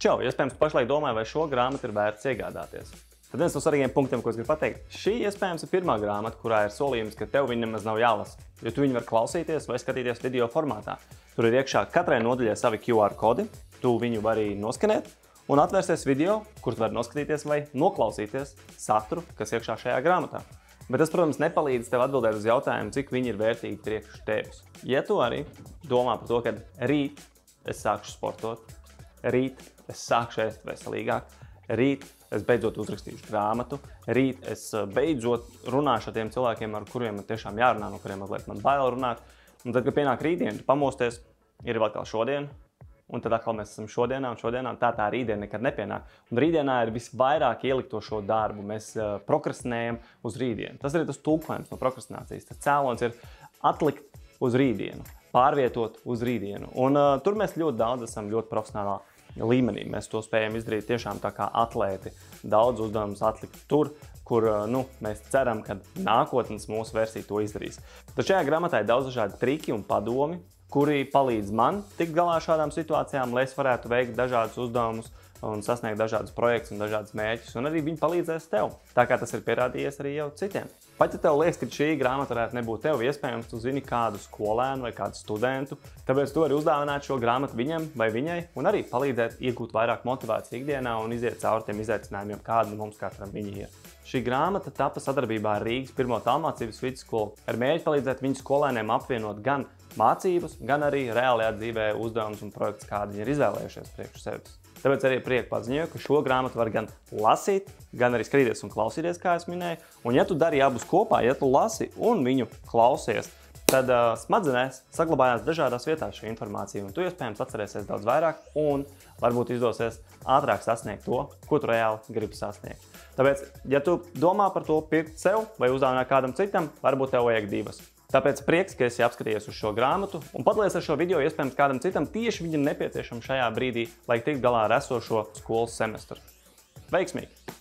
Čau, iespējams, pašlaik domāju, vai šo grāmatu ir vērts iegādāties. Tad viens no svarīgiem punktiem, ko es gribu pateikt, šī iespējams ir pirmā grāmata, kurā ir solījums, ka tev viņa nemaz nav jālasa, jo tu viņu var klausīties vai skatīties video formātā. Tur ir iekšā katrai nodaļai savi QR kodi, tu viņu vari noskanēt un atvērsties video, kur tu vari noskatīties vai noklausīties saturu, kas iekšā šajā grāmatā. Bet tas, protams, nepalīdz tev atbildēt uz jautājumu, cik viņi ir vērtīgi priekš tevis. Ja tu arī domā par to, ka rīt es sākšu sportot, rīt es sākšu ēst veselīgāk, rīt es beidzot uzrakstīšu grāmatu, rīt es beidzot runāšu ar tiem cilvēkiem, ar kuriem man tiešām jārunā, no kuriem mazliet man bail runāt. Un tad, kad pienāk rītdiena, tu pamosties, ir vēl kā šodien, un tad atkal mēs esam šodienā, un tā rītdiena nekad nepienāk. Un rītdienā ir visvairāk ieliktošo darbu, mēs prokrastinējam uz rītdienu. Tas ir tas tulkojums no prokrastinācijas. Tas cēlons ir atlikt uz rītdienu, pārvietot uz rītdienu. Un tur mēs ļoti daudz esam ļoti profesionālā līmenī. Mēs to spējam izdarīt tiešām tā kā atlēti. Daudz uzdevumus atlikt tur, kur mēs ceram, ka nākotnes mūsu versija to izdarīs. Tad šajā grāmatā ir daudz dažādi triki un padomi, kuri palīdz man tikt galā ar šādām situācijām, lai es varētu veikt dažādus uzdevumus un sasniegt dažādus projektus un dažādus mērķus, un arī viņi palīdzēs tev, tā kā tas ir pierādījies arī jau citiem. Pat ja tev liekas, ka šī grāmata varētu nebūt tev, iespējams, tu zini kādu skolēnu vai kādu studentu, tāpēc tu vari uzdāvināt šo grāmatu viņam vai viņai un arī palīdzēt iegūt vairāk motivāciju ikdienā un iziet cauri tiem izaicinājumiem, kādi mums katram viņi ir. Šī grāmata tapa sadarbībā ar Rīgas pirmo tālmācības vidusskolu ar mērķi palīdzēt viņu skolēniem apvienot gan mācības, gan arī reālajā dzīvē uzdevumus un projektus, kādi viņi ir izvēlējušies priekš sevis. Tāpēc arī prieku paziņoju, ka šo grāmatu var gan lasīt, gan arī skatīties un klausīties, kā es minēju. Un ja tu dari abus kopā, ja tu lasi un viņu klausies, tad smadzenēs saglabājās dažādās vietās šī informācija, un tu iespējams atcerēsies daudz vairāk un varbūt izdosies ātrāk sasniegt to, ko tu reāli gribi sasniegt. Tāpēc, ja tu domā par to pirkt sev vai uzdāvināt kādam citam, varbūt tev vajag divas. Tāpēc prieks, ka esi apskatījies uz šo grāmatu un padalies ar šo video iespējams kādam citam tieši viņam nepieciešams šajā brīdī, lai tiktu galā ar esošo skolas semestru. Veiksmīgi!